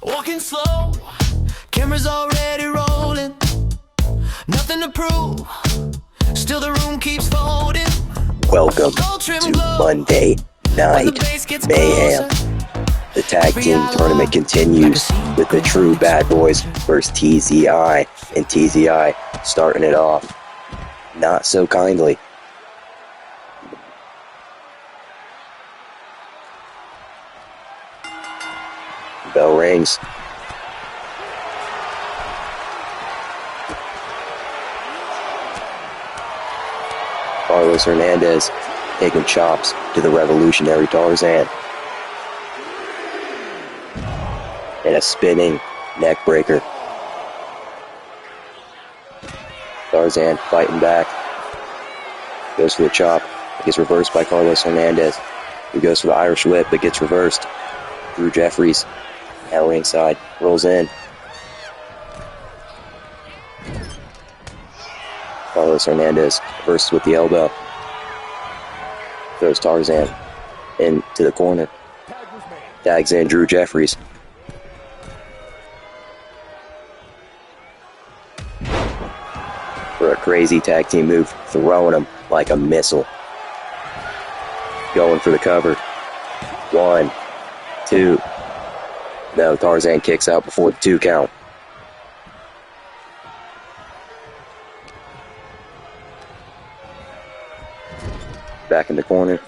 Walking slow, cameras already rolling. Nothing to prove, still the room keeps folding. Welcome to Monday Night Mayhem. The tag team tournament continues with the True Bad Boys versus TZI, and TZI starting it off not so kindly. Bell rings. Carlos Hernandez taking chops to the revolutionary Tarzan. And a spinning neck breaker. Tarzan fighting back. Goes for the chop. It gets reversed by Carlos Hernandez. He goes for the Irish whip, but gets reversed. Drew Jeffries at ringside rolls in. Carlos Hernandez reverses with the elbow. Throws Tarzan into the corner. Tags in Drew Jeffries. For a crazy tag team move, throwing him like a missile. Going for the cover. 1, 2. No, Tarzan kicks out before the 2 count. Back in the corner.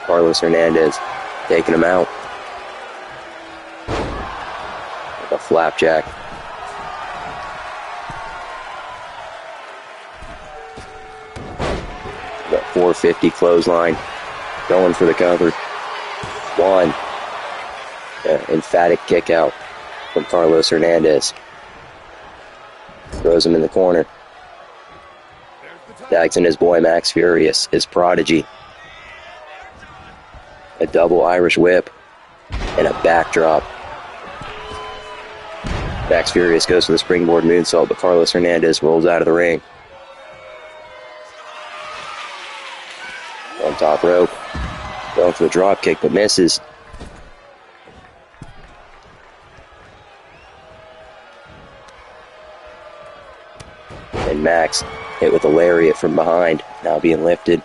Carlos Hernandez taking him out. Like a flapjack. Got 450 clothesline. Going for the cover. 1. Emphatic kick out from Carlos Hernandez. Throws him in the corner. Tags in his boy Max Furious, his prodigy. A double Irish whip and a backdrop. Max Furious goes for the springboard moonsault, but Carlos Hernandez rolls out of the ring. On top rope. Going for the drop kick, but misses. And Max hit with a lariat from behind, now being lifted.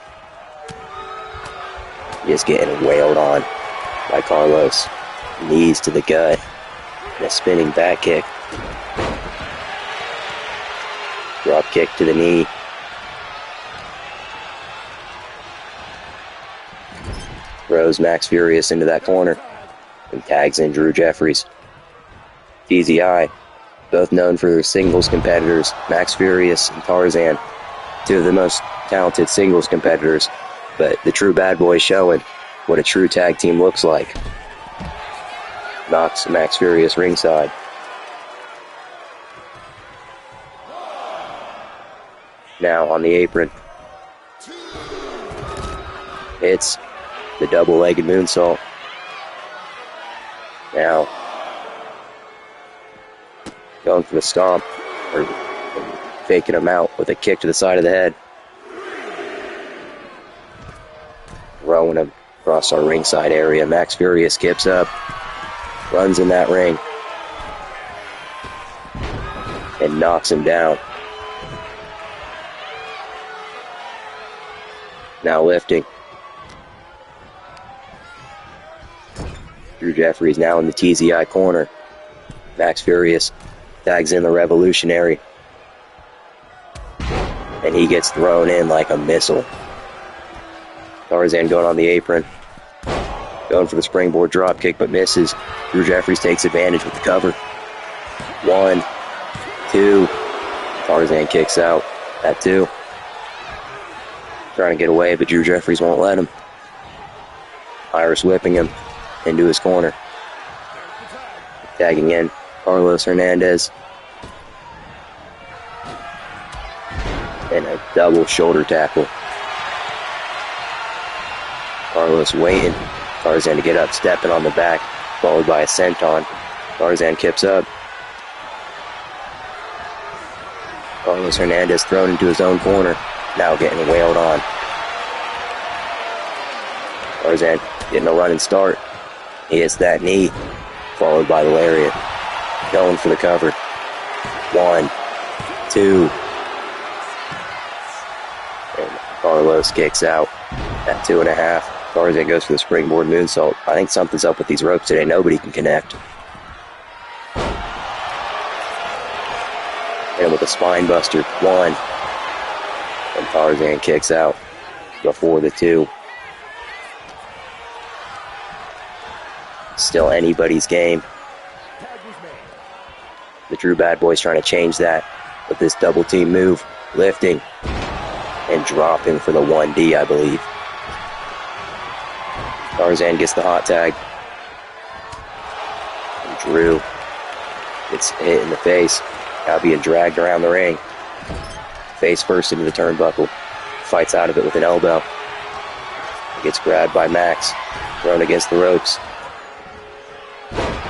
Just getting wailed on by Carlos. Knees to the gut. And a spinning back kick. Drop kick to the knee. Throws Max Furious into that corner. And tags in Drew Jeffries. TZI, both known for their singles competitors, Max Furious and Tarzan, 2 of the most talented singles competitors, but the True Bad Boys showing what a true tag team looks like. Knocks Max Furious ringside. Now on the apron. It's the double-legged moonsault. Now going for the stomp, or faking him out with a kick to the side of the head. Throwing him across our ringside area. Max Furious skips up, runs in that ring, and knocks him down. Now lifting. Drew Jeffries now in the TZI corner. Max Furious tags in the revolutionary. And he gets thrown in like a missile. Tarzan going on the apron. Going for the springboard drop kick, but misses. Drew Jeffries takes advantage with the cover. 1, 2. Tarzan kicks out at 2. Trying to get away, but Drew Jeffries won't let him. Irish whipping him into his corner. Tagging in Carlos Hernandez. And a double shoulder tackle. Carlos waiting. Tarzan to get up, stepping on the back, followed by a senton. Tarzan kips up. Carlos Hernandez thrown into his own corner, now getting wailed on. Tarzan getting a running start. He hits that knee, followed by the lariat. Going for the cover. 1, 2. And Carlos kicks out at 2.5. Tarzan goes for the springboard moonsault. I think something's up with these ropes today. Nobody can connect. And with a spine buster. 1. And Tarzan kicks out before the 2. Still anybody's game. The Drew Bad Boys trying to change that with this double team move, lifting and dropping for the 1D, I believe. Tarzan gets the hot tag. And Drew gets hit in the face. Now being dragged around the ring. Face first into the turnbuckle. Fights out of it with an elbow. Gets grabbed by Max. Thrown against the ropes.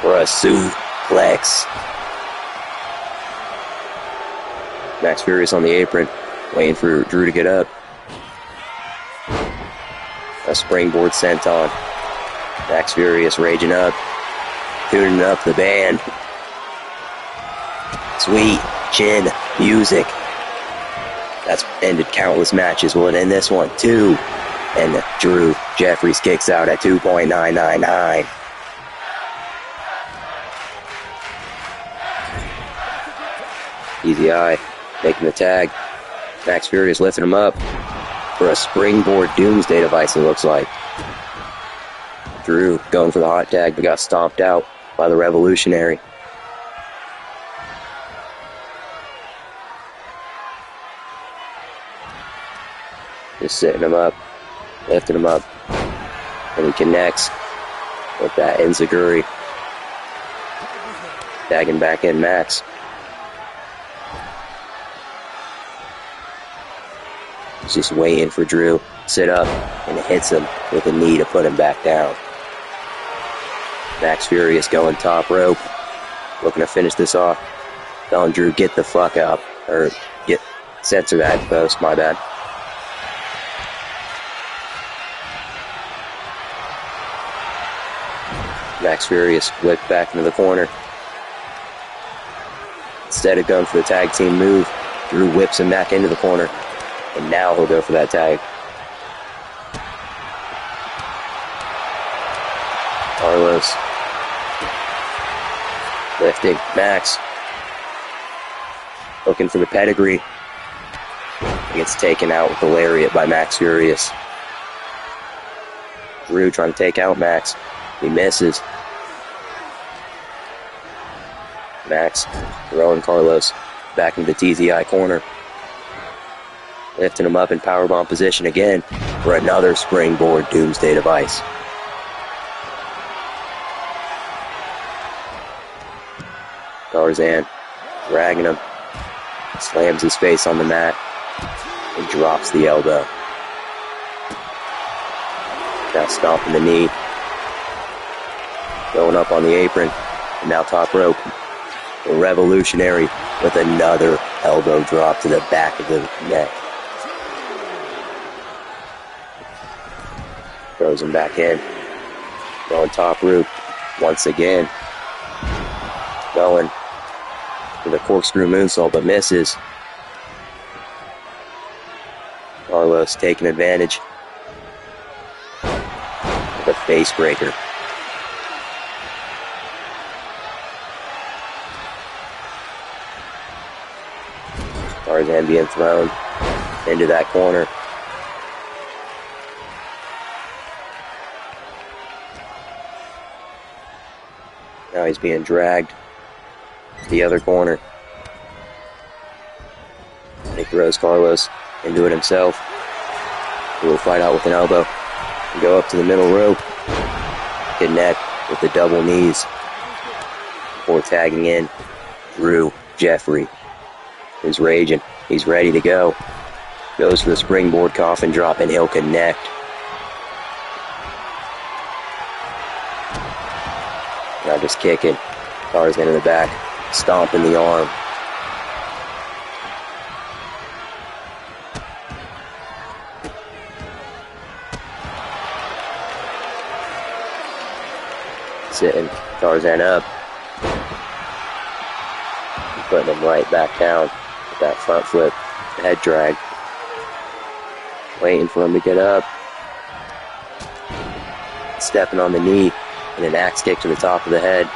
For a suplex. Max Furious on the apron, waiting for Drew to get up. A springboard senton. Max Furious raging up, tuning up the band. Sweet chin music. That's ended countless matches. Will it end this one? 2. And Drew Jeffries kicks out at 2.999. Easy Eye making the tag. Max Furious lifting him up for a springboard doomsday device, it looks like. Drew going for the hot tag, but got stomped out by the Revolutionary. Just sitting him up, lifting him up, and he connects with that enziguri. Tagging back in Max. He's just waiting for Drew to sit up and hits him with a knee to put him back down. Max Furious going top rope, looking to finish this off. Telling Drew, get the fuck up. Or censor that post, my bad. Max Furious whipped back into the corner. Instead of going for the tag team move, Drew whips him back into the corner. And now he'll go for that tag. Carlos. Lifting. Max. Looking for the pedigree. He gets taken out with the lariat by Max Furious. Drew trying to take out Max. He misses. Max throwing Carlos back into the TZI corner. Lifting him up in powerbomb position again for another springboard doomsday device. Tarzan dragging him, slams his face on the mat, and drops the elbow. Now stomping the knee, going up on the apron, and now top rope. The Revolutionary with another elbow drop to the back of the neck. Throws him back in. Going top rope once again. Going for the corkscrew moonsault, but misses. Carlos taking advantage. The face breaker. Tarzan being thrown into that corner. Now he's being dragged to the other corner. And he throws Carlos into it himself. He will fight out with an elbow. And go up to the middle rope. Connect with the double knees. Before tagging in Drew Jeffrey. He's raging. He's ready to go. Goes for the springboard coffin drop and he'll connect. Now just kicking. Tarzan in the back. Stomping the arm. Sitting Tarzan up. Putting him right back down with that front flip head drag. Waiting for him to get up. Stepping on the knee and an axe kick to the top of the head.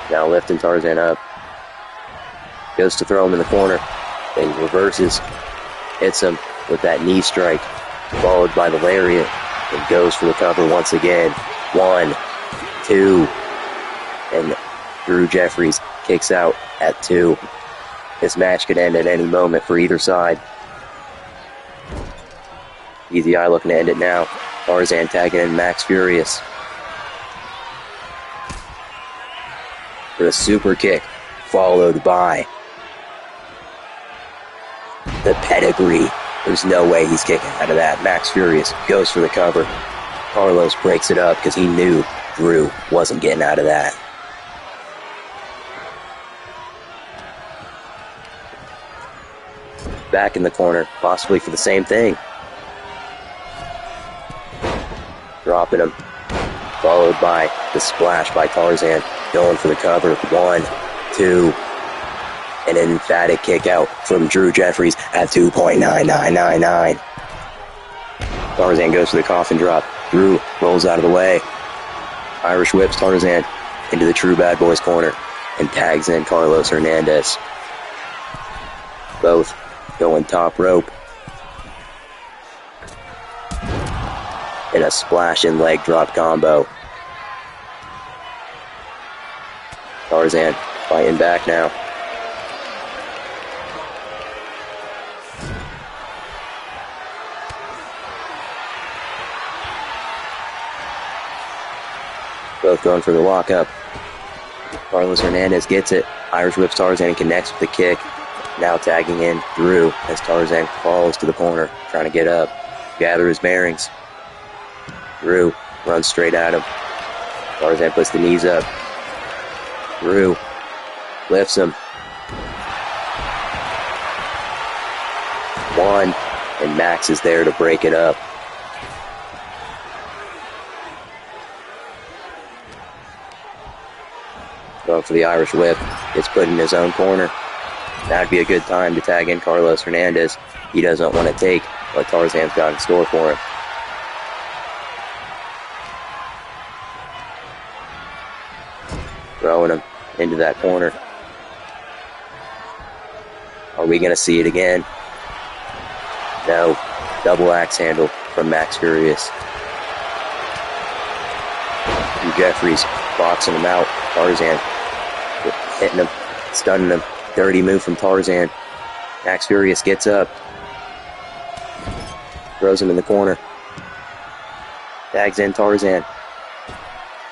Now lifting Tarzan up. Goes to throw him in the corner. Then reverses. Hits him with that knee strike. Followed by the lariat. And goes for the cover once again. 1, 2. And Drew Jeffries kicks out at 2. This match could end at any moment for either side. Easy Eye looking to end it now. Tarzan tagging in Max Furious. For a super kick, followed by the pedigree. There's no way he's kicking out of that. Max Furious goes for the cover. Carlos breaks it up because he knew Drew wasn't getting out of that. Back in the corner, possibly for the same thing. Dropping him. Followed by the splash by Tarzan. Going for the cover. 1, 2. And an emphatic kick out from Drew Jeffries at 2.9999. Tarzan goes for the coffin drop. Drew rolls out of the way. Irish whips Tarzan into the True Bad Boys corner and tags in Carlos Hernandez. Both going top rope. And a splash and leg drop combo. Tarzan fighting back now. Both going for the lockup. Carlos Hernandez gets it. Irish whips Tarzan and connects with the kick. Now tagging in Drew as Tarzan falls to the corner, trying to get up. Gather his bearings. Drew runs straight at him. Tarzan puts the knees up. Drew lifts him. 1, and Max is there to break it up. Going for the Irish whip. Gets put in his own corner. That'd be a good time to tag in Carlos Hernandez. He doesn't want to take what Tarzan's got in store for him. Throwing him into that corner. Are we going to see it again? No. Double axe handle from Max Furious. Drew Jeffries boxing him out. Tarzan hitting him, stunning him. Dirty move from Tarzan. Max Furious gets up. Throws him in the corner. Tags in Tarzan.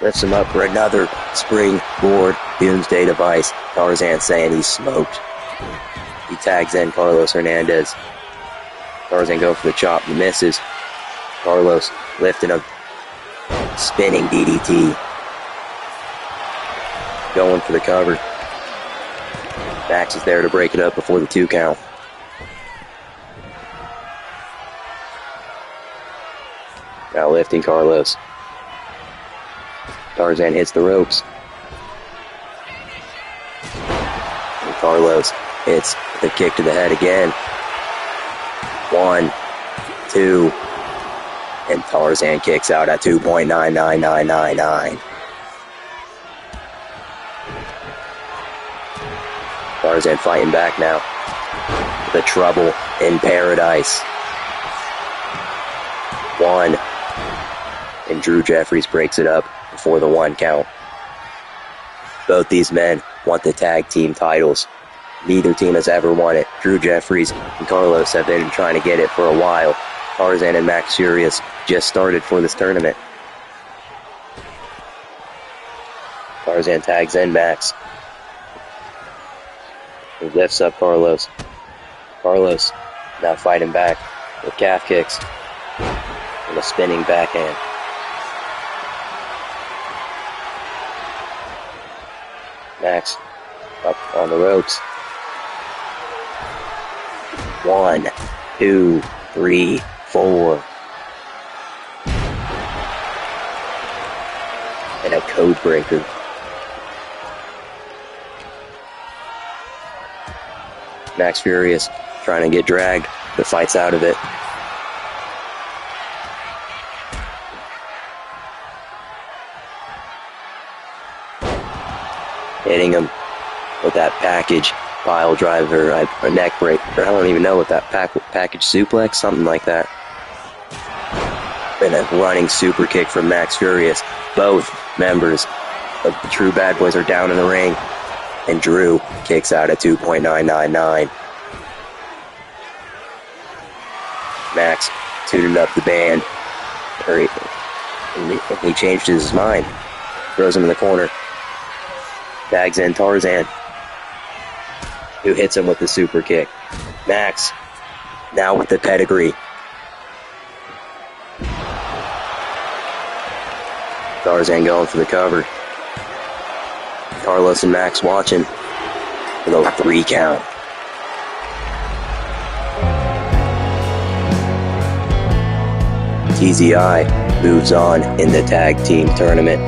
Lifts him up for another springboard doomsday device. Tarzan saying he's smoked. He tags in Carlos Hernandez. Tarzan goes for the chop. He misses. Carlos lifting him. Spinning DDT. Going for the cover. Max is there to break it up before the 2 count. Now lifting Carlos. Tarzan hits the ropes. And Carlos hits the kick to the head again. 1, 2. And Tarzan kicks out at 2.99999. Tarzan fighting back now. The trouble in paradise. 1. And Drew Jeffries breaks it up before the 1 count. Both these men want the tag team titles. Neither team has ever won it. Drew Jeffries and Carlos have been trying to get it for a while. Tarzan and Max Furious just started for this tournament. Tarzan tags in Max. He lifts up Carlos. Carlos now fighting back with calf kicks and a spinning backhand. Max up on the ropes. 1, 2, 3, 4. code breaker. Max Furious trying to get dragged, but fights out of it. Hitting him with that package pile driver, a neck break, or I don't even know what that package suplex, something like that. And a running super kick from Max Furious. Both members of the True Bad Boys are down in the ring, and Drew kicks out at 2.999. Max tuning up the band. He changed his mind. Throws him in the corner. Tags in Tarzan, who hits him with the super kick. Max, now with the pedigree. Tarzan going for the cover. Carlos and Max watching. A little 3 count. TZI moves on in the tag team tournament.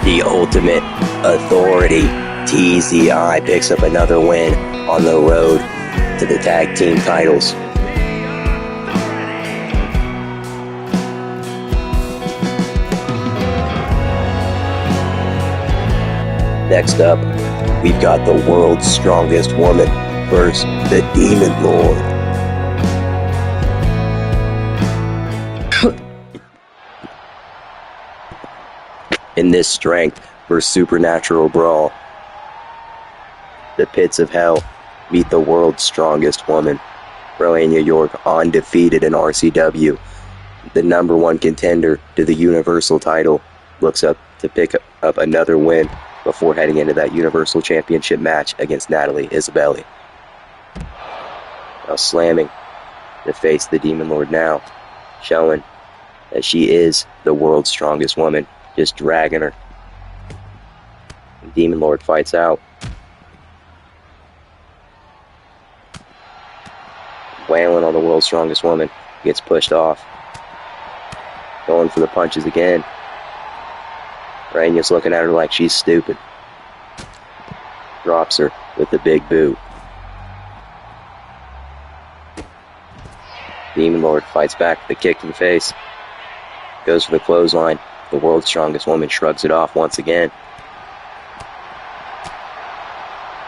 The Ultimate Authority, TZI, picks up another win on the road to the tag team titles. Next up, we've got the world's strongest woman versus the Demon Lord. In this strength versus supernatural brawl, the pits of hell meet the world's strongest woman. Roania York, undefeated in RCW, the #1 contender to the Universal title, looks up to pick up another win before heading into that Universal Championship match against Natalie Isabelli. Now slamming to face the Demon Lord now, showing that she is the world's strongest woman, just dragging her. The Demon Lord fights out. Wailing on the world's strongest woman, gets pushed off. Going for the punches again. Rainia's looking at her like she's stupid. Drops her with the big boot. Demon Lord fights back with a kick to the face. Goes for the clothesline. The world's strongest woman shrugs it off once again.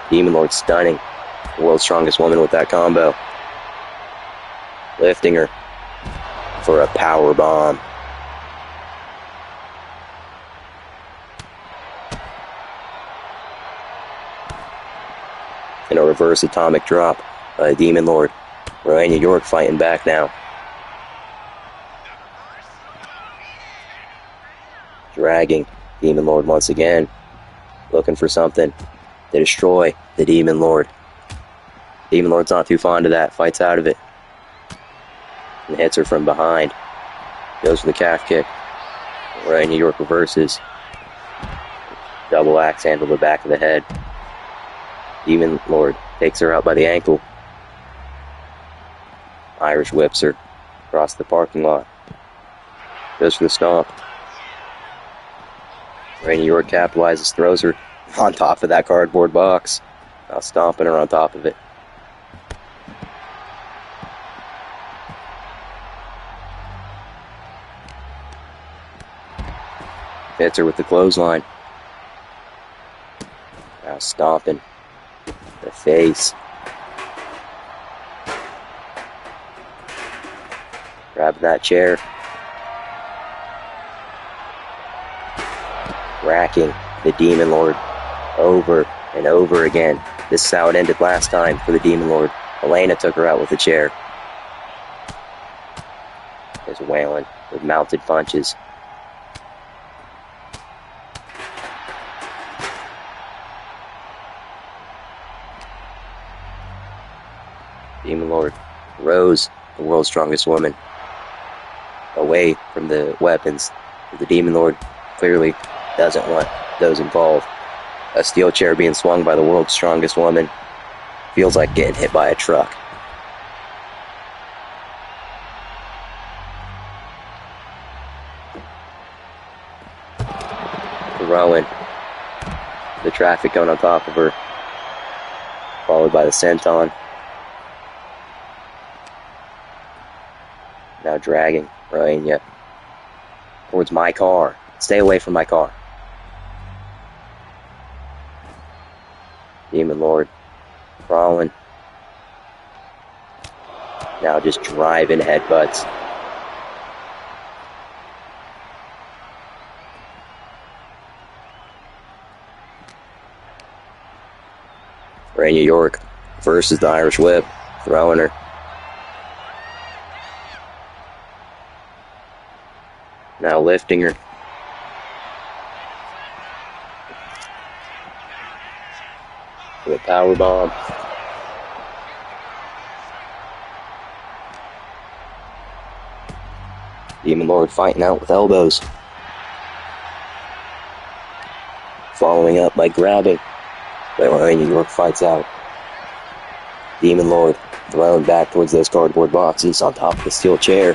Demon Lord stunning the world's strongest woman with that combo. Lifting her for a power bomb. And a reverse atomic drop by Demon Lord. Roania York fighting back now. Dragging Demon Lord once again. Looking for something to destroy the Demon Lord. Demon Lord's not too fond of that. Fights out of it. And hits her from behind. Goes for the calf kick. Roania York reverses. Double axe handle to the back of the head. Demon Lord takes her out by the ankle. Irish whips her across the parking lot. Goes for the stomp. Randy York capitalizes, throws her on top of that cardboard box. Now stomping her on top of it. Hits her with the clothesline. Now stomping the face. Grabbing that chair. Racking the Demon Lord over and over again. This is how it ended last time for the Demon Lord. Elena took her out with a chair. Is wailing with mounted punches. Demon Lord Rose, the world's strongest woman, away from the weapons. The Demon Lord clearly doesn't want those involved. A steel chair being swung by the world's strongest woman feels like getting hit by a truck. Throwing the traffic cone on top of her, followed by the senton. Now dragging Rania towards my car. Stay away from my car. Demon Lord crawling. Now just driving headbutts. Rania York versus the Irish Whip. Throwing her. Now lifting her. With a power bomb. Demon Lord fighting out with elbows. Following up by grabbing. But Rania York fights out. Demon Lord thrown back towards those cardboard boxes on top of the steel chair.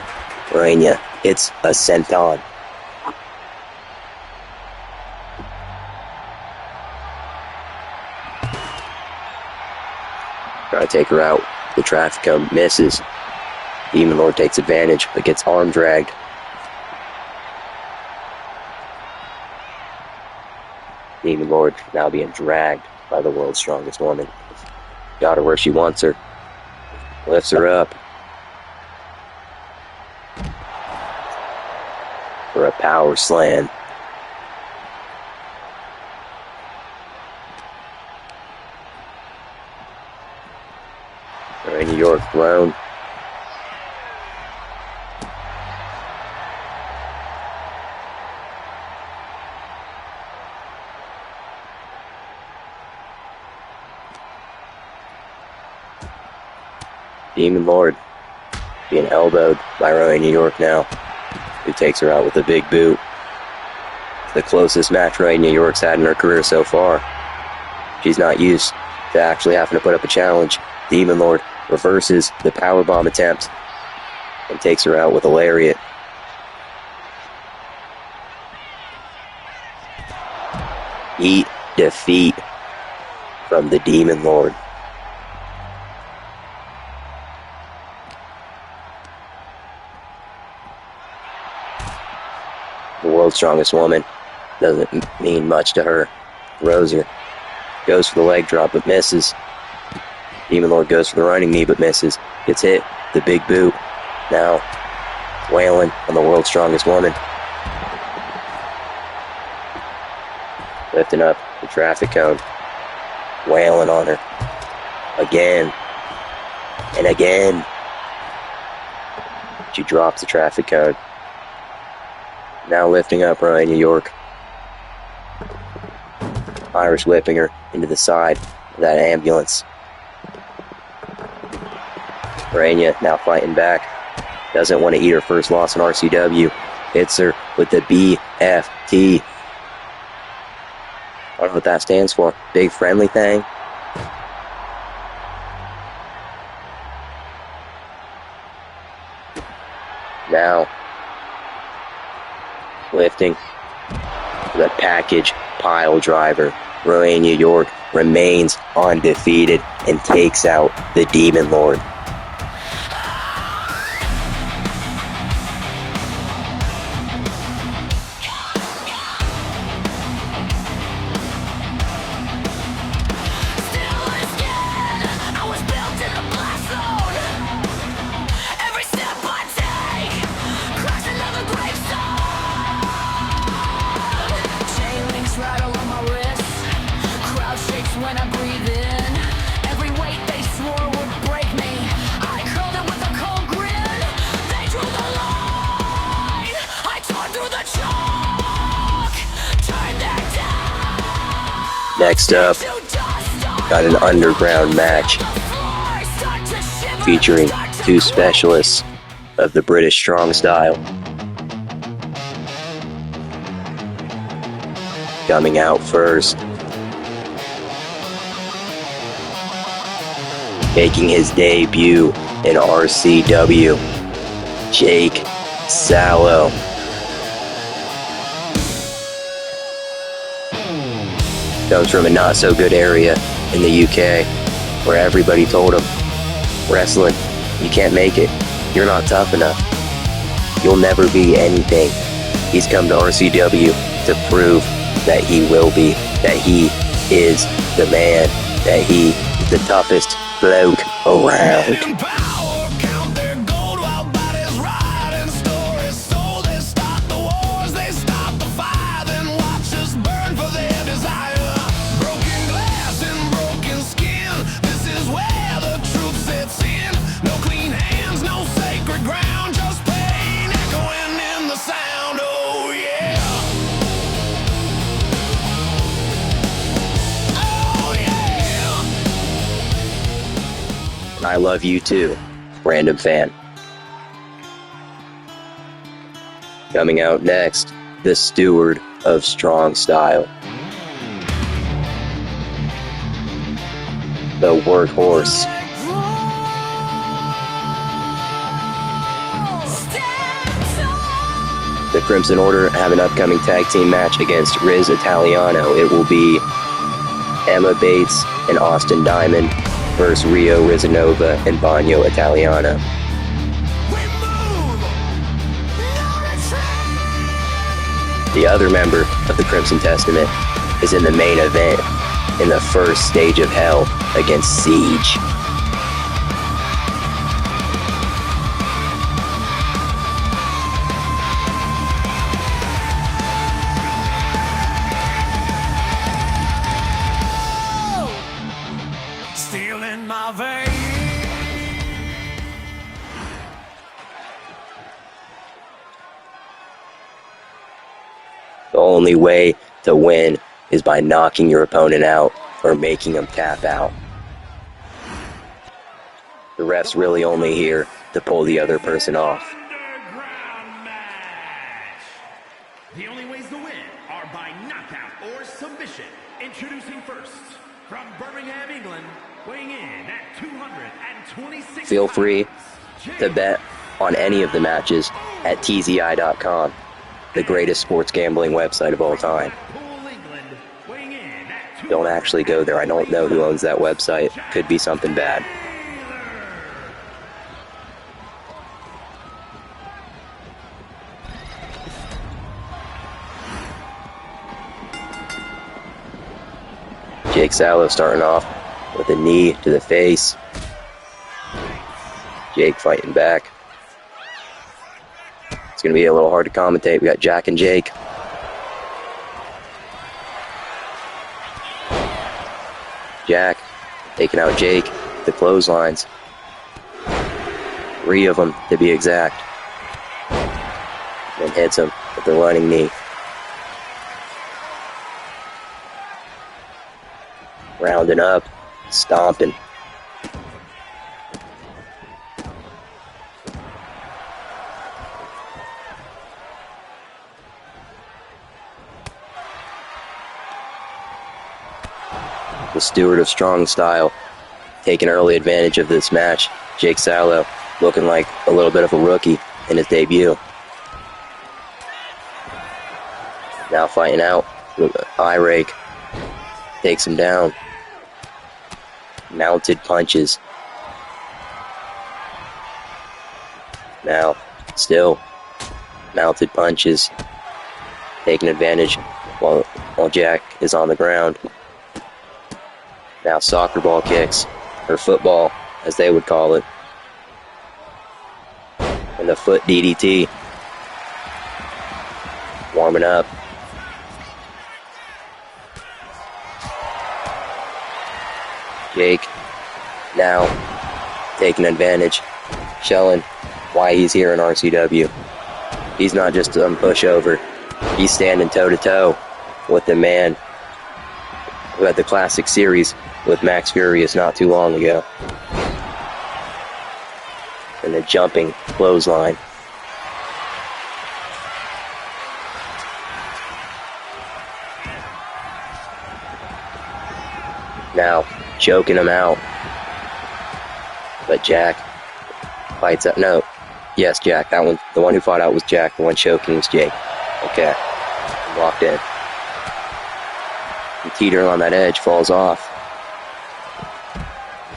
Rania hits a senton. Trying to take her out. The traffic cone misses. Demon Lord takes advantage, but gets arm dragged. Demon Lord now being dragged by the world's strongest woman. Got her where she wants her. Lifts her up. For a power slam. Rania York thrown. Demon Lord being elbowed by Rania York now, who takes her out with a big boot. The closest match Rania York's had in her career so far. She's not used to actually having to put up a challenge. Demon Lord reverses the powerbomb attempt and takes her out with a lariat. Eat defeat from the Demon Lord. The world's strongest woman doesn't mean much to her. Roser goes for the leg drop but misses. Demon Lord goes for the running knee but misses. Gets hit. The big boot. Now wailing on the world's strongest woman. Lifting up the traffic cone. Wailing on her. Again. And again. She drops the traffic cone. Now lifting up Rania York. Irish whipping her into the side of that ambulance. Rania now fighting back. Doesn't want to eat her first loss in RCW. Hits her with the BFT. I don't know what that stands for. Big friendly thing. Now lifting The package pile driver. Romania York remains undefeated and takes out the Demon Lord. When I breathe in, every weight they swore would break me, I curled it with a cold grin. They drew the line, I tore through the chalk, turned their down. Next up, got an underground match featuring two specialists of the British Strong Style. Coming out first, making his debut in RCW, Jake Sallow. Comes from a not so good area in the UK where everybody told him, wrestling, you can't make it, you're not tough enough, you'll never be anything. He's come to RCW to prove that he will be, that he is the man, that he is the toughest bloke around. I love you too, random fan. Coming out next, the Steward of Strong Style. The Workhorse. The Crimson Order have an upcoming tag team match against Riz Italiano. It will be Emma Bates and Austin Diamond versus Rio Rizanova and Bagno Italiano. The other member of the Crimson Testament is in the main event in the first stage of Hell against Siege. The only way to win is by knocking your opponent out or making them tap out. The ref's really only here to pull the other person off. Underground match. The only ways to win are by knockout or submission. Introducing first, from Birmingham, England, weighing in at 226 Feel free to bet on any of the matches at TZI.com, the greatest sports gambling website of all time. Don't actually go there. I don't know who owns that website. Could be something bad. Jake Sallow starting off with a knee to the face. Jake fighting back. It's going to be a little hard to commentate. We got Jack and Jake. Jack taking out Jake, the clotheslines. 3 of them to be exact. And hits him with the running knee. Rounding up, stomping. The Steward of Strong Style taking early advantage of this match. Jake Sallow looking like a little bit of a rookie in his debut. Now fighting out with an eye rake. Takes him down. Mounted punches. Now, still mounted punches. Taking advantage while Jack is on the ground. Now soccer ball kicks, or football, as they would call it. And the foot DDT. Warming up. Jake now taking advantage, showing why he's here in RCW. He's not just a pushover. He's standing toe-to-toe with the man who had the classic series with Max Furious not too long ago. And the jumping clothesline. Now choking him out. But Jack fights up. No. Yes, Jack. That one. The one who fought out was Jack. The one choking was Jake. Okay. Locked in. And teetering on that edge, falls off.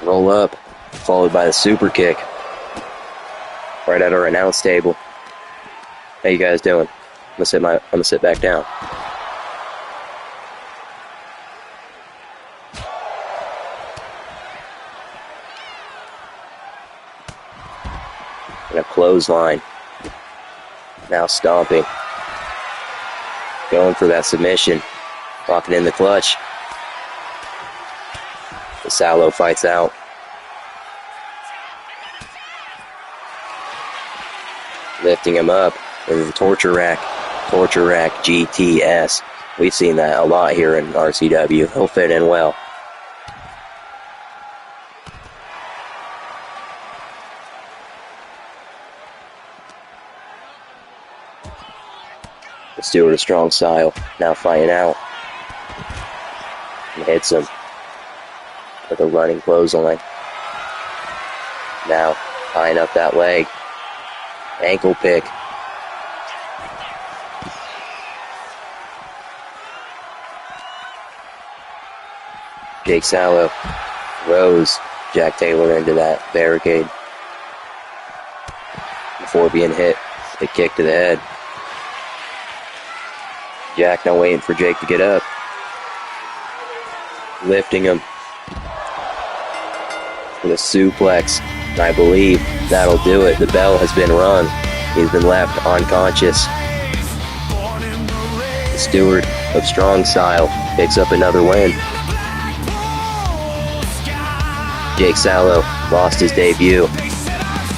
Roll up. Followed by the super kick. Right at our announce table. How you guys doing? I'm gonna sit back down. And a clothesline. Now stomping. Going for that submission. Locking in the clutch. Salo fights out. Lifting him up into the torture rack. Torture rack GTS. We've seen that a lot here in RCW. He'll fit in well. Stewart, a strong style, now fighting out. And hits him with a running clothesline. Now tying up that leg. Ankle pick. Jake Salo rose Jack Taylor into that barricade before being hit. A kick to the head. Jack now waiting for Jake to get up. Lifting him with a suplex. And I believe that'll do it. The bell has been rung. He's been left unconscious. The Steward of Strong Style picks up another win. Jake Salo lost his debut.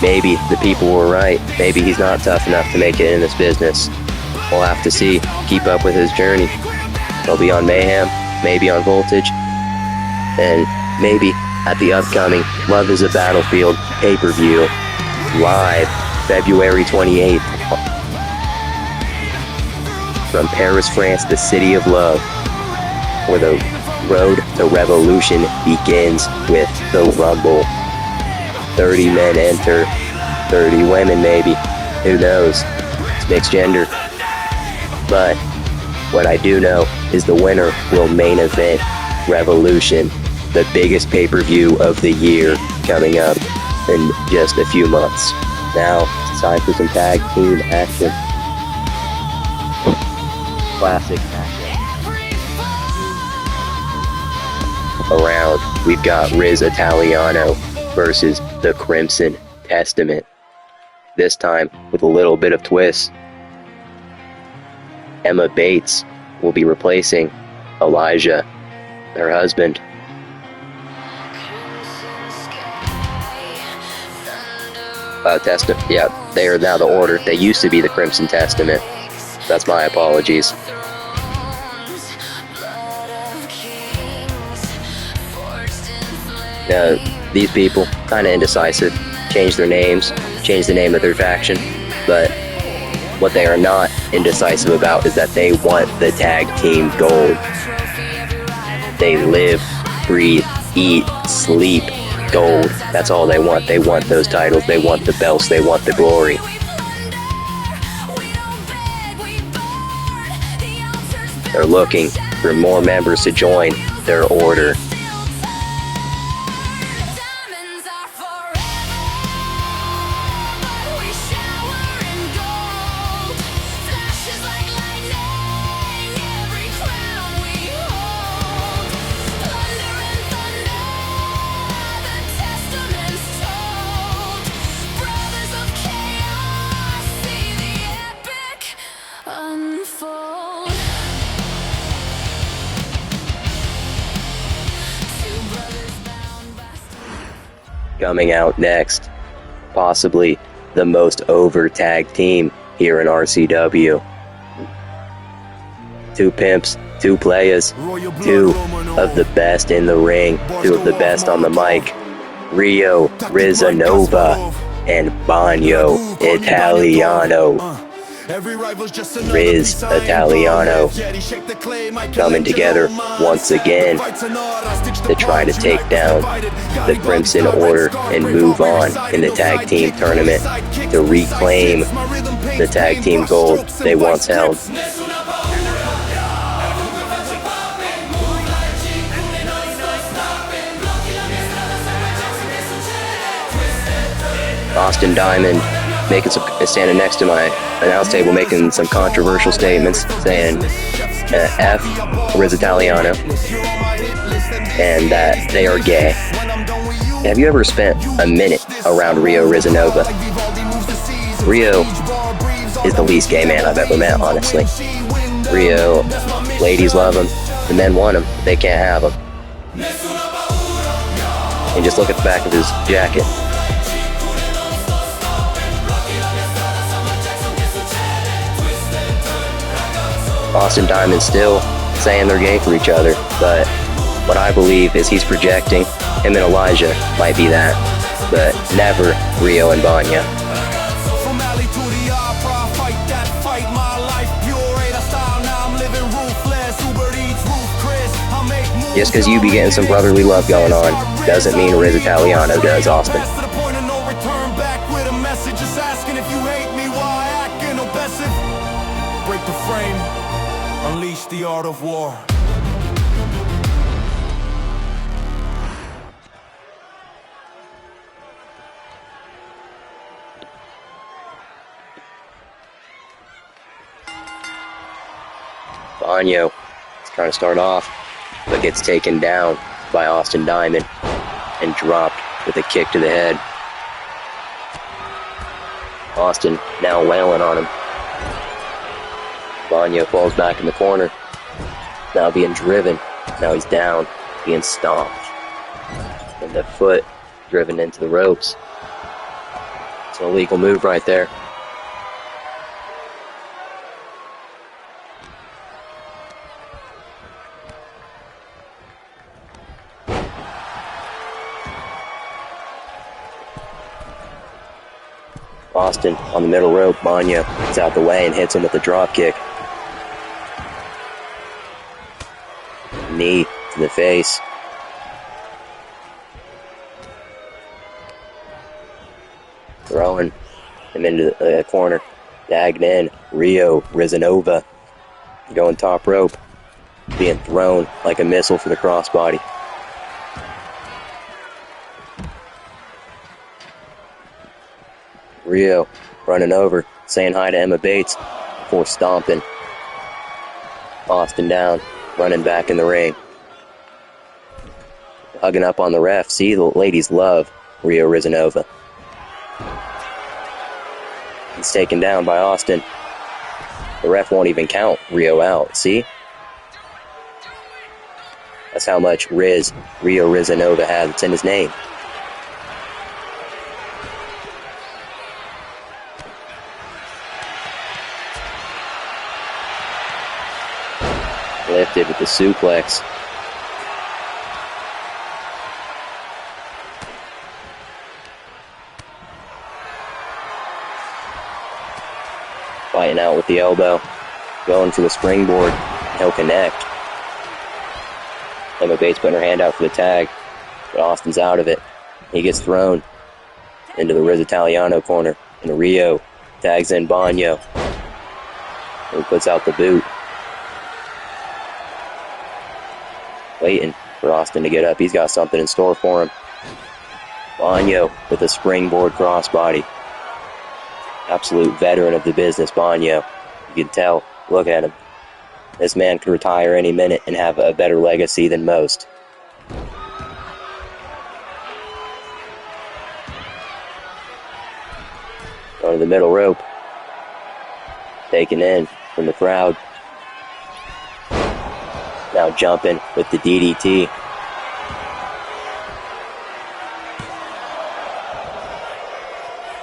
Maybe the people were right. Maybe he's not tough enough to make it in this business. We'll have to see. Keep up with his journey. He'll be on Mayhem, maybe on Voltage, and maybe at the upcoming Love is a Battlefield pay-per-view live February 28th from Paris, France, the city of love, where the road to revolution begins with the Rumble. 30 men enter, 30 women maybe, who knows? It's mixed gender. But what I do know is the winner will main event Revolution, the biggest pay-per-view of the year, coming up in just a few months. Now it's time for some tag team action. Classic action. Around, we've got Riz Italiano versus the Crimson Testament. This time with a little bit of twist. Emma Bates will be replacing Elijah, her husband. Yeah, they are now the Order. They used to be the Crimson Testament. That's my apologies. These people, kind of indecisive, changed their names, changed the name of their faction, but what they are not indecisive about is that they want the tag team gold. They live, breathe, eat, sleep gold. That's all they want. They want those titles. They want the belts. They want the glory. They're looking for more members to join their order. Diamonds are forever, but we shower in gold. Flashes like lightning, every crown we hold. Thunder and thunder, the testament's told. Brothers of chaos, see the epic unfold. Two brothers bound by Coming out next, possibly the most over tag team here in RCW. Two pimps, two players, two of the best in the ring, two of the best on the mic. Rio Rizanova and Bagno Italiano. Riz Italiano coming together once again to try to take down the Crimson Order and move on in the tag team tournament to reclaim the tag team gold they once held. Austin Diamond standing next to my announce table making some controversial statements saying F Riz Italiano and that they are gay. Have you ever spent a minute around Rio Rizanova? Rio is the least gay man I've ever met, honestly. Rio, ladies love him, the men want him, they can't have him. And just look at the back of his jacket. Austin Diamond still saying they're gay for each other, but what I believe is he's projecting. Him and Elijah might be that, but never Rio and Bagno. Just because you be getting some brotherly love going on doesn't mean Riz Italiano does, Austin. Break the frame, unleash the art of war. Bagno is trying to start off, but gets taken down by Austin Diamond and dropped with a kick to the head. Austin now wailing on him. Bagno falls back in the corner, now being driven. Now he's down, being stomped. And the foot driven into the ropes. It's an illegal move right there. Austin on the middle rope. Bagno gets out the way and hits him with a drop kick. Knee to the face. Throwing him into the corner. Tagged in. Rio Rizanova going top rope. Being thrown like a missile for the crossbody. Rio running over, saying hi to Emma Bates before stomping Austin down, running back in the ring. Hugging up on the ref. See, the ladies love Rio Rizanova. He's taken down by Austin. The ref won't even count Rio out. See? That's how much Rio Rizanova has. It's in his name. Lifted with the suplex. Fighting out with the elbow. Going for the springboard. He'll connect. Emma Bates putting her hand out for the tag. But Austin's out of it. He gets thrown into the Riz Italiano corner. And Rio tags in Bagno. He puts out the boot. waiting for Austin to get up. He's got something in store for him. Banyo with a springboard crossbody. Absolute veteran of the business, Banyo. You can tell. Look at him. This man could retire any minute and have a better legacy than most. Going to the middle rope. Taken in from the crowd. Now jumping with the DDT.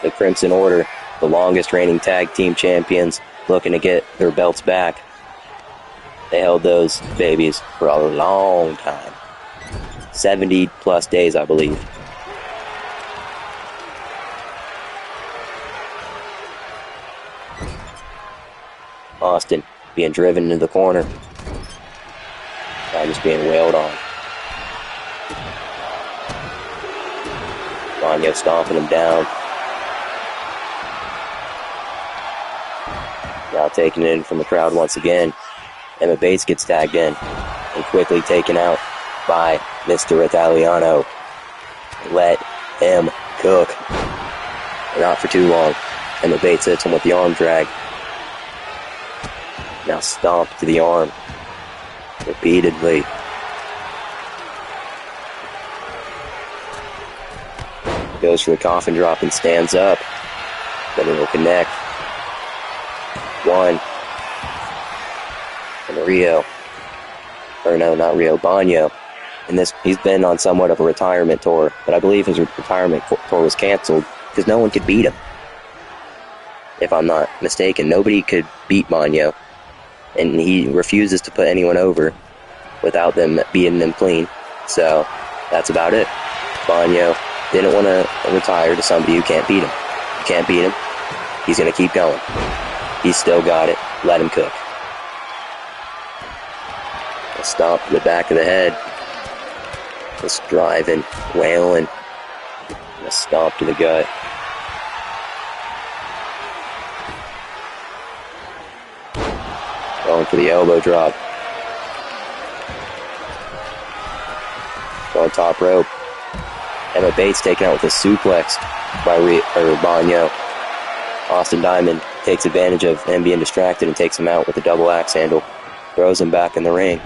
The Crimson Order, the longest reigning tag team champions, looking to get their belts back. They held those babies for a long time. 70 plus days, I believe. Austin being driven into the corner. Guy just being wailed on. Banyo stomping him down. Now taken in from the crowd once again. Emma Bates gets tagged in and quickly taken out by Mr. Italiano. Let him cook. Not for too long. Emma Bates hits him with the arm drag. Now stomp to the arm. Repeatedly. Goes for the coffin drop and stands up. But it'll connect. One. And Rio. Or no, not Rio. Banyo. And he's been on somewhat of a retirement tour. But I believe his retirement tour was canceled because no one could beat him. If I'm not mistaken. Nobody could beat Banyo. And he refuses to put anyone over without them beating them clean. So, that's about it. Banyo didn't want to retire to somebody who can't beat him. You can't beat him. He's going to keep going. He's still got it. Let him cook. A stomp to the back of the head. Just driving, wailing. And a stomp to the gut. Going for the elbow drop. Going top rope. Emma Bates taken out with a suplex by Banyo. Austin Diamond takes advantage of him being distracted and takes him out with a double axe handle. Throws him back in the ring.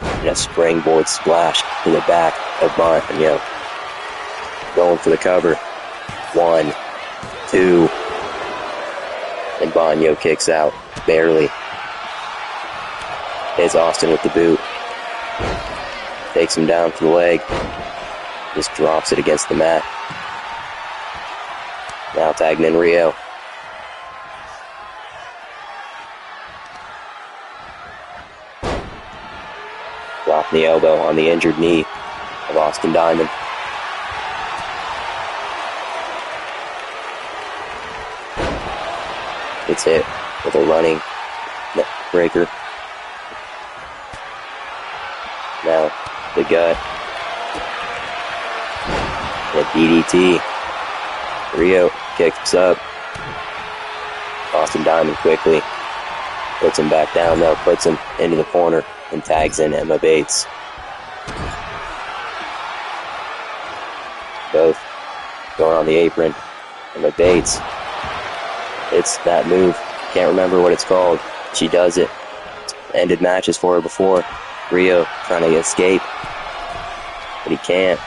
And a springboard splash to the back of Banyo. Going for the cover. 1, 2. And Banyo kicks out. Barely. Hits Austin with the boot. Takes him down to the leg. Just drops it against the mat. Now tagging in Rio. Dropping the elbow on the injured knee of Austin Diamond. Gets hit with a running neck breaker. Now the gut. And a DDT. Rio kicks up. Austin Diamond quickly puts him back down though, puts him into the corner and tags in Emma Bates. Both going on the apron. Emma Bates. It's that move. Can't remember what it's called. She does it. Ended matches for her before. Rio trying to escape. But he can't.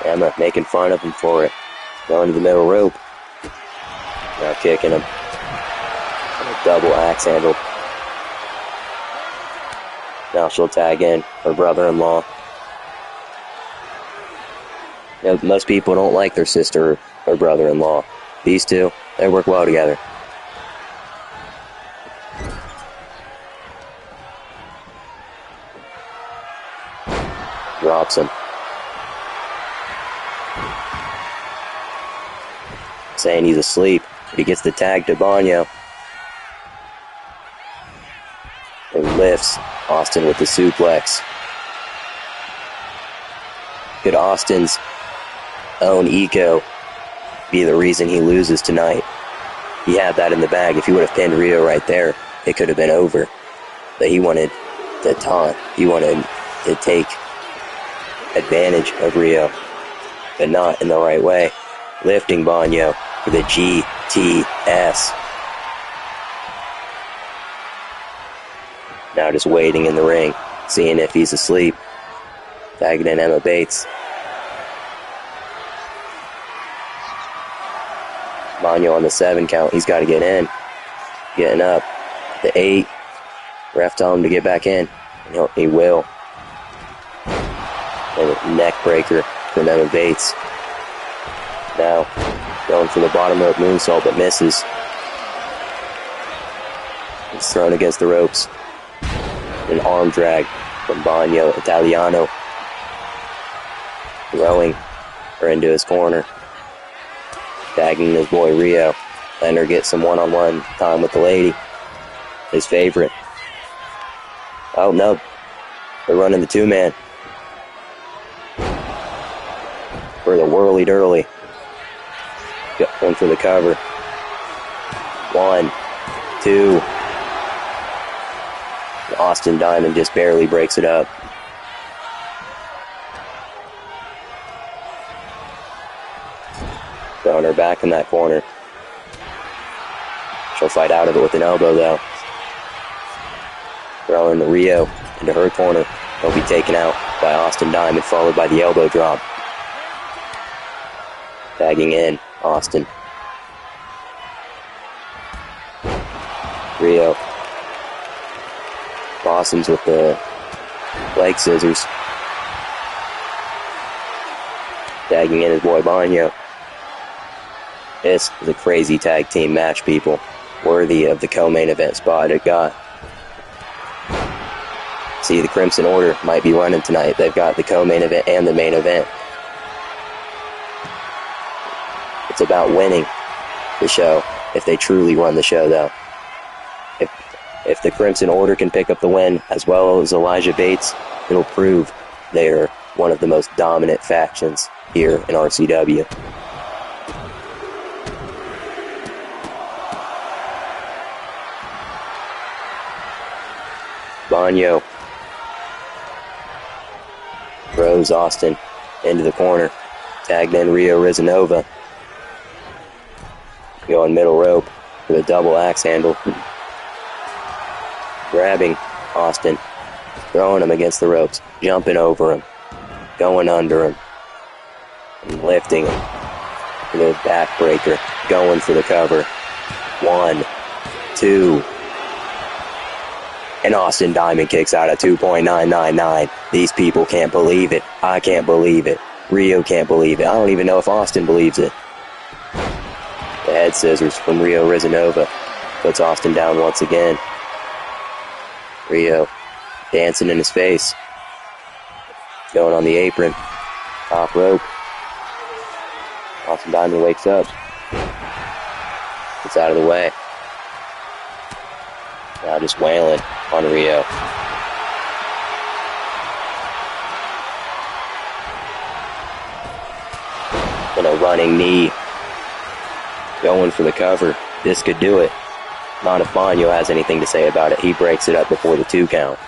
Emma making fun of him for it. Going to the middle rope. Now kicking him. And a double axe handle. Now she'll tag in her brother-in-law. You know, most people don't like their sister or brother-in-law. These two, they work well together. Drops him. Saying he's asleep, but he gets the tag to Banyo. And lifts Austin with the suplex. Could Austin's own ego be the reason he loses tonight? He had that in the bag. If he would have pinned Rio right there, it could have been over. But he wanted to taunt. He wanted to take advantage of Rio, but not in the right way. Lifting Banyo for the GTS. Now just waiting in the ring, seeing if he's asleep. Tagging in Emma Bates. Banyo on the 7 count. He's got to get in. Getting up. The 8. Ref telling him to get back in. And he will. And a neck breaker from Emma Bates. Now going for the bottom rope moonsault, but misses. He's thrown against the ropes. An arm drag from Banyo Italiano. Throwing her into his corner. Tagging his boy Rio. Letting her get some one-on-one time with the lady. His favorite. Oh no. They're running the 2-man. For the whirly-durly. Going for the cover. 1, 2. Austin Diamond just barely breaks it up. Throwing her back in that corner. She'll fight out of it with an elbow though. Throwing the Rio into her corner. He'll be taken out by Austin Diamond, followed by the elbow drop. Tagging in Austin. Rio blossoms with the leg scissors. Tagging in his boy Banyo. This is a crazy tag team match, people. Worthy of the co-main event spot it got. See, the Crimson Order might be running tonight. They've got the co-main event and the main event. It's about winning the show, if they truly run the show, though. If the Crimson Order can pick up the win, as well as Elijah Bates, it'll prove they're one of the most dominant factions here in RCW. Banyo throws Austin into the corner. Tagged in Rio Rizanova. Going middle rope with a double axe handle. Grabbing Austin. Throwing him against the ropes. Jumping over him. Going under him. And lifting him. With a backbreaker. Going for the cover. 1, 2. And Austin Diamond kicks out at 2.999. These people can't believe it. I can't believe it. Rio can't believe it. I don't even know if Austin believes it. The head scissors from Rio Rizanova puts Austin down once again. Rio dancing in his face. Going on the apron. Top rope. Austin Diamond wakes up. Gets out of the way. Now just wailing on Rio. And a running knee. Going for the cover. This could do it. Not if Banyo has anything to say about it. He breaks it up before the 2 count.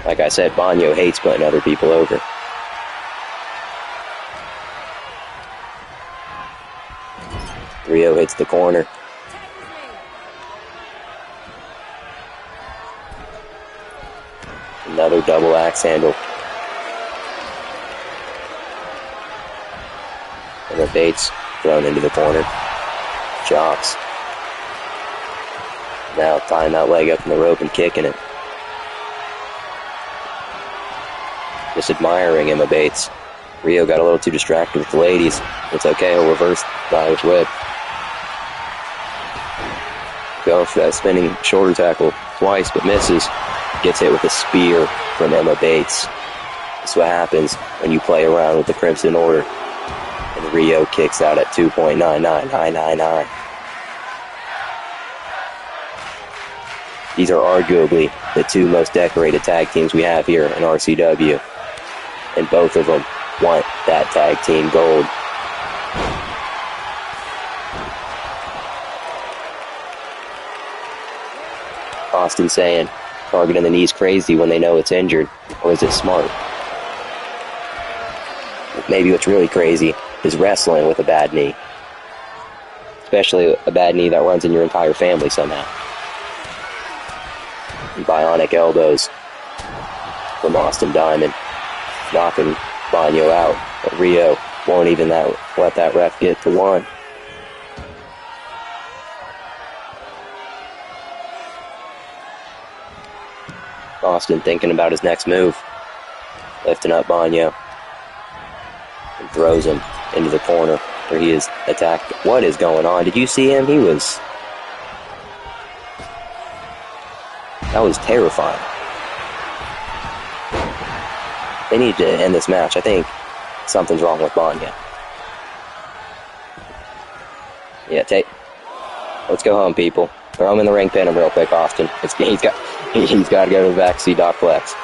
Like I said, Banyo hates putting other people over. Rio hits the corner. Another double axe handle. And the Bates thrown into the corner. Chops. Now tying that leg up in the rope and kicking it. Just admiring Emma Bates. Rio got a little too distracted with the ladies. It's okay, he'll reverse the Irish whip. Going for that spinning shoulder tackle twice, but misses. Gets hit with a spear from Emma Bates. That's what happens when you play around with the Crimson Order. And Rio kicks out at 2.99999. These are arguably the 2 most decorated tag teams we have here in RCW. And both of them want that tag team gold. Austin saying targeting the knee's crazy when they know it's injured, or is it smart? Maybe what's really crazy is wrestling with a bad knee. Especially a bad knee that runs in your entire family somehow. And bionic elbows from Austin Diamond, knocking Banyo out. But Rio won't even let that ref get to one. Austin thinking about his next move, lifting up Banyo and throws him into the corner where he is attacked. What is going on? Did you see him? That was terrifying. They need to end this match. I think something's wrong with Banyo. Yeah, let's go home, people. Throw him in the ring, pin him real quick, Austin. He's got to go to the back, see Doc Flex.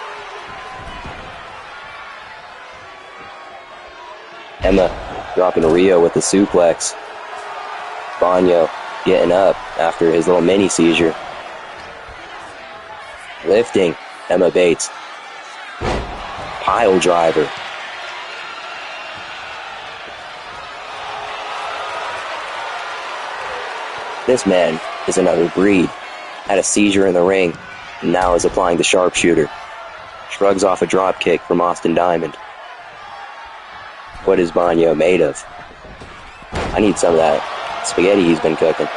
Emma dropping Rio with the suplex. Banyo getting up after his little mini seizure. Lifting Emma Bates. Pile driver. This man is another breed. Had a seizure in the ring, and now is applying the sharpshooter. Shrugs off a drop kick from Austin Diamond. What is Banyo made of? I need some of that spaghetti he's been cooking.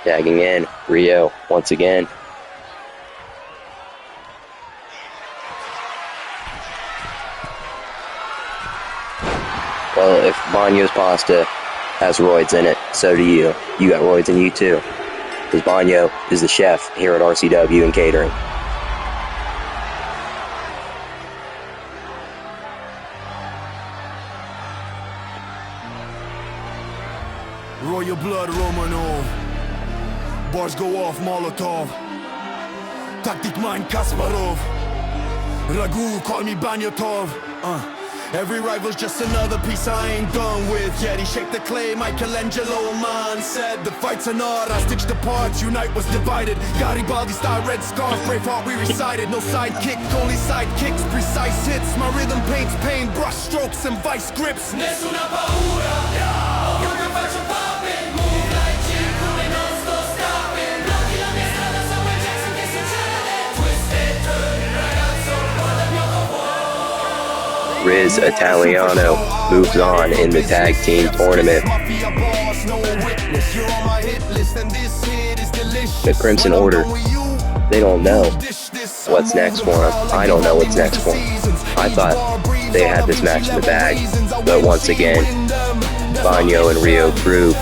Tagging in, Rio once again. Well, if Banyo's pasta has roids in it, so do you. You got roids in you too. Because Banyo is the chef here at RCW and Catering. Royal blood Romanov. Bars go off Molotov. Tactic mine Kasparov. Ragu call me Banyatov. Every rival's just another piece I ain't done with yet. He shaped the clay, Michelangelo man said. The fight's an art, I stitched the parts, unite was divided. Garibaldi style, red scarf, brave heart we recited. No sidekick, only sidekicks, precise hits. My rhythm paints pain, brush strokes and vice grips. Nessuna paura, io faccio poppin', move like Chico e non sto stopping. Blocchi la mia strada, Samuel Jackson che succede. Twist and turn, ragazzo, guarda il mio cuore. Riz Italiano moves on in the tag team tournament. The Crimson Order, they don't know what's next for them. I don't know what's next for them. I thought they had this match in the bag, but once again, Banyo and Rio prove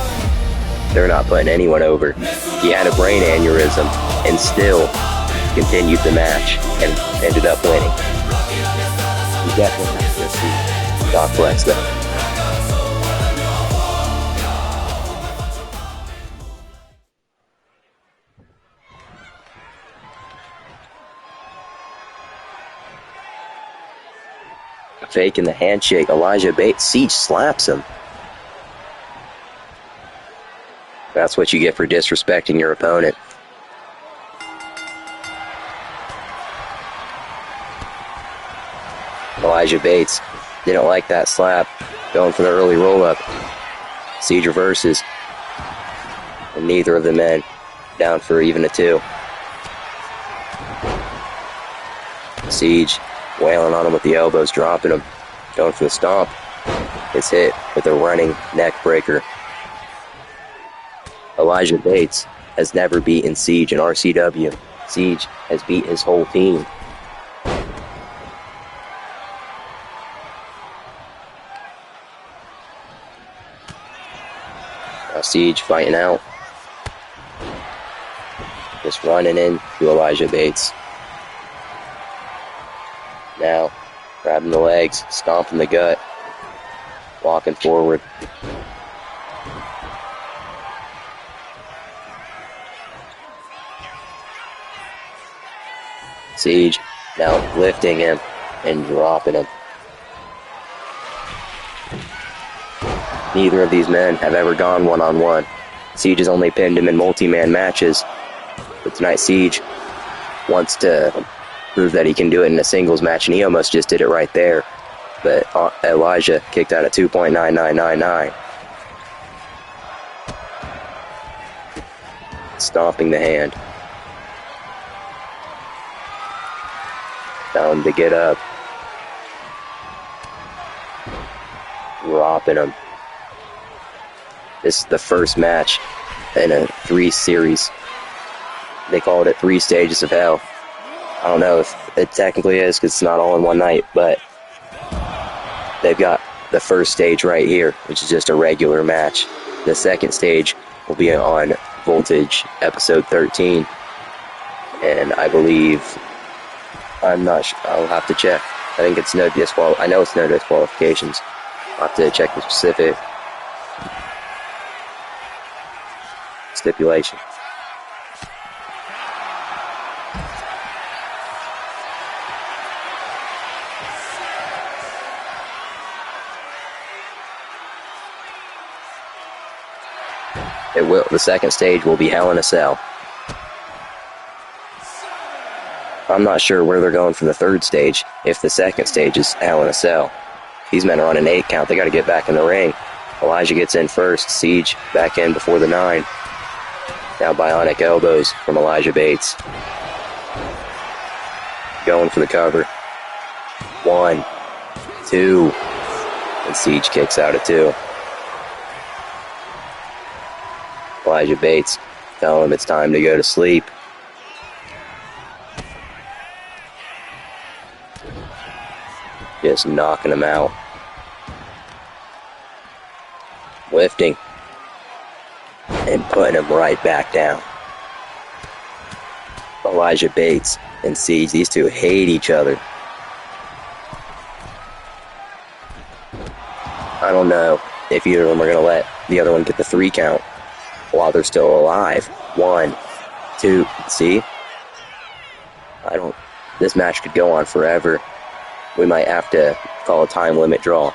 they're not putting anyone over. He had a brain aneurysm and still continued the match and ended up winning. You definitely have to see Doc Flex though. Faking the handshake, Elijah Bates, Siege slaps him. That's what you get for disrespecting your opponent. Elijah Bates didn't like that slap, going for the early roll-up. Siege reverses, and neither of the men down for even a 2. Siege wailing on him with the elbows, dropping him, going for the stomp. Is hit with a running neck breaker. Elijah Bates has never beaten Siege in RCW. Siege has beat his whole team. Now Siege fighting out. Just running into Elijah Bates. Now, grabbing the legs, stomping the gut, walking forward. Siege now lifting him and dropping him. Neither of these men have ever gone one-on-one. Siege has only pinned him in multi-man matches, but tonight Siege wants to prove that he can do it in a singles match, and he almost just did it right there. But Elijah kicked out at 2.9999. Stomping the hand. Tell him to get up. Dropping him. This is the first match in a 3-series. They called it 3 Stages of Hell. I don't know if it technically is because it's not all in one night, but they've got the first stage right here, which is just a regular match. The second stage will be on Voltage episode 13, and I believe, I'm not sure, I'll have to check. I think it's no I know it's no disqualifications. I'll have to check the specific stipulation. The second stage will be Hell in a Cell. I'm not sure where they're going for the third stage. If the second stage is Hell in a Cell, these men are on an 8 count. They got to get back in the ring. Elijah gets in first. Siege back in before the 9. Now bionic elbows from Elijah Bates. Going for the cover. 1, 2, and Siege kicks out at 2. Elijah Bates telling him it's time to go to sleep. Just knocking him out. Lifting. And putting him right back down. Elijah Bates and Siege, these two hate each other. I don't know if either of them are going to let the other one get the 3 count while they're still alive. 1, 2, see? This match could go on forever. We might have to call a time limit draw.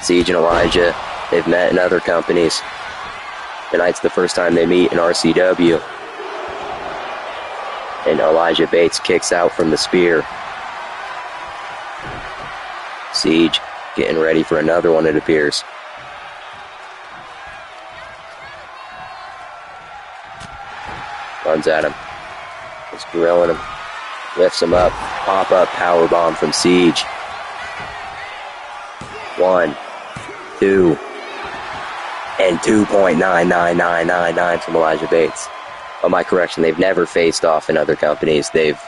Siege and Elijah, they've met in other companies. Tonight's the first time they meet in RCW. And Elijah Bates kicks out from the spear. Siege getting ready for another one, it appears. Runs at him. Just grilling him. Lifts him up. Pop-up powerbomb from Siege. 1, 2, and 2.99999 from Elijah Bates. Oh, my correction, they've never faced off in other companies. They've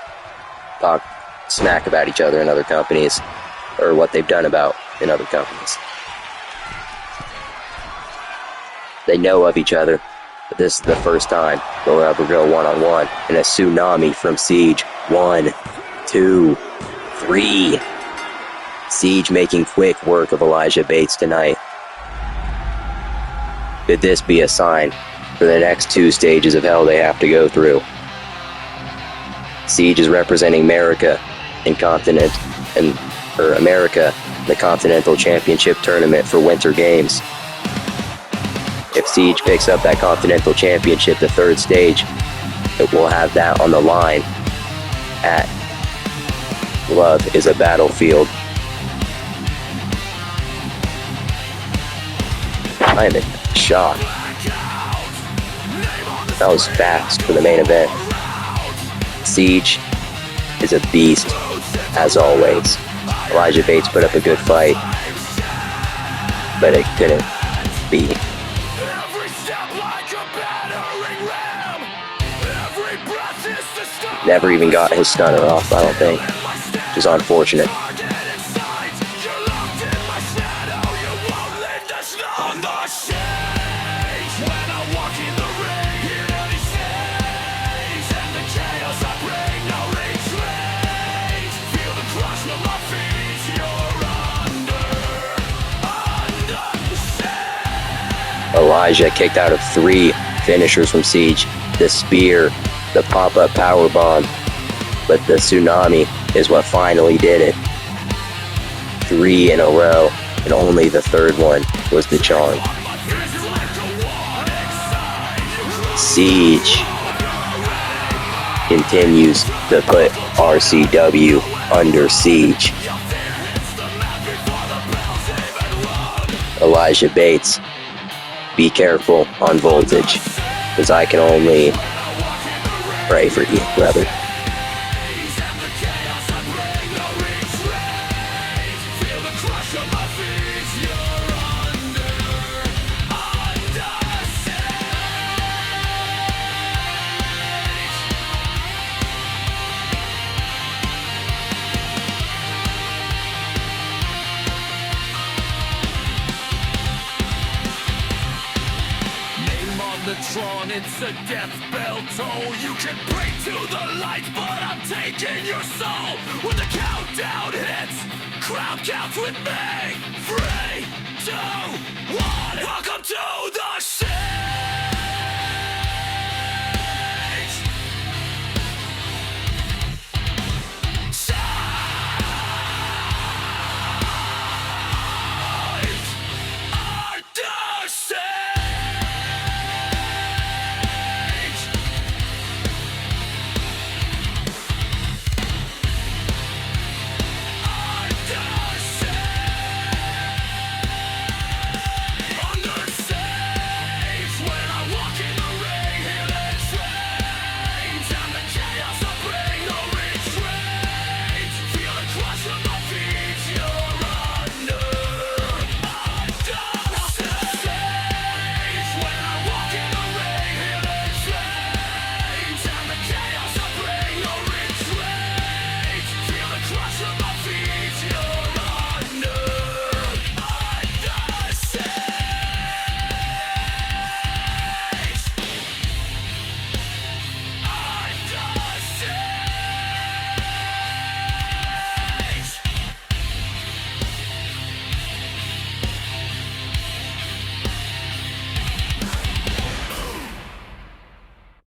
talked smack about each other in other companies, or what they've done about in other companies. They know of each other, but this is the first time they'll ever go one-on-one. And a tsunami from Siege. 1, 2, 3. Siege making quick work of Elijah Bates tonight. Could this be a sign for the next 2 stages of hell they have to go through? Siege is representing America in America, the Continental Championship Tournament for Winter Games. If Siege picks up that Continental Championship, the 3rd stage, it will have that on the line at Love is a Battlefield. I'm in shock. That was fast for the main event. Siege is a beast, as always. Elijah Bates put up a good fight, but it couldn't be. Never even got his stunner off, I don't think, which is unfortunate. Elijah kicked out of 3 finishers from Siege. The spear, the pop-up power bomb, but the tsunami is what finally did it. 3 in a row, and only the 3rd one was the charm. Siege continues to put RCW under siege. Elijah Bates, be careful on Voltage, because I can only pray for you, brother. Tron, it's a death bell toll. You can pray to the light, but I'm taking your soul. When the countdown hits, crowd counts with me. 3, 2, 1. Welcome to the ship.